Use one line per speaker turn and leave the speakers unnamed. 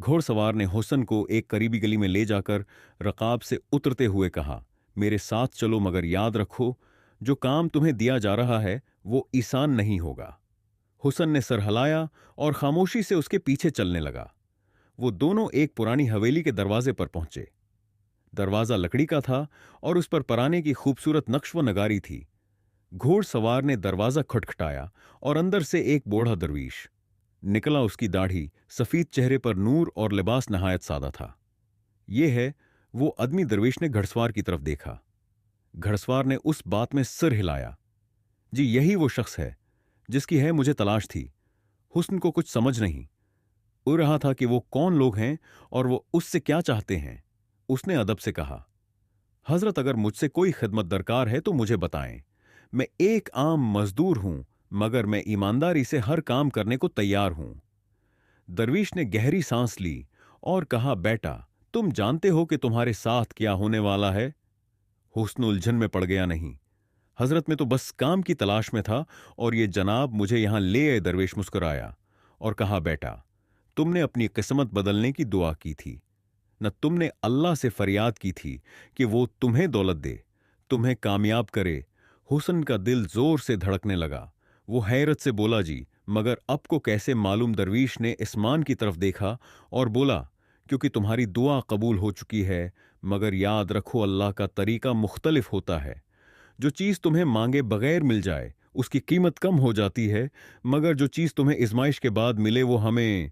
घोड़सवार ने हुसन को एक करीबी गली में ले जाकर रकाब से उतरते हुए कहा, मेरे साथ चलो, मगर याद रखो, जो काम तुम्हें दिया जा रहा है वो आसान नहीं होगा। हुसन ने सर हिलाया और खामोशी से उसके पीछे चलने लगा। वो दोनों एक पुरानी हवेली के दरवाजे पर पहुंचे। दरवाजा लकड़ी का था और उस पर पराने की खूबसूरत नक्श व नगारी थी। घोड़सवार ने दरवाजा खटखटाया और अंदर से एक बूढ़ा दरवीश निकला। उसकी दाढ़ी, सफेद चेहरे पर नूर और लिबास नहायत सादा था। ये है वो आदमी। दरवेश ने घड़सवार की तरफ देखा। घड़सवार ने उस बात में सिर हिलाया। जी, यही वो शख्स है जिसकी है मुझे तलाश थी। हुस्न को कुछ समझ नहीं हो रहा था कि वो कौन लोग हैं और वो उससे क्या चाहते हैं। उसने अदब से कहा, हजरत, अगर मुझसे कोई खिदमत दरकार है तो मुझे बताएं। मैं एक आम मजदूर हूं, मगर मैं ईमानदारी से हर काम करने को तैयार हूं। दरवीश ने गहरी सांस ली और कहा, बेटा, तुम जानते हो कि तुम्हारे साथ क्या होने वाला है? हुस्न उलझन में पड़ गया। नहीं हजरत, मैं तो बस काम की तलाश में था और ये जनाब मुझे यहां ले आए। दरवेश मुस्कुराया और कहा, बेटा, तुमने अपनी किस्मत बदलने की दुआ की थी, न तुमने अल्लाह से फरियाद की थी कि वो तुम्हें दौलत दे, तुम्हें कामयाब करे। हुसन का दिल जोर से धड़कने लगा। वो हैरत से बोला, जी, मगर अब को कैसे मालूम? दरवीश ने आसमान की तरफ देखा और बोला, क्योंकि तुम्हारी दुआ कबूल हो चुकी है। मगर याद रखो, अल्लाह का तरीका मुख्तलिफ होता है। जो चीज़ तुम्हें मांगे बगैर मिल जाए उसकी कीमत कम हो जाती है, मगर जो चीज़ तुम्हें इज़माइश के बाद मिले वो हमें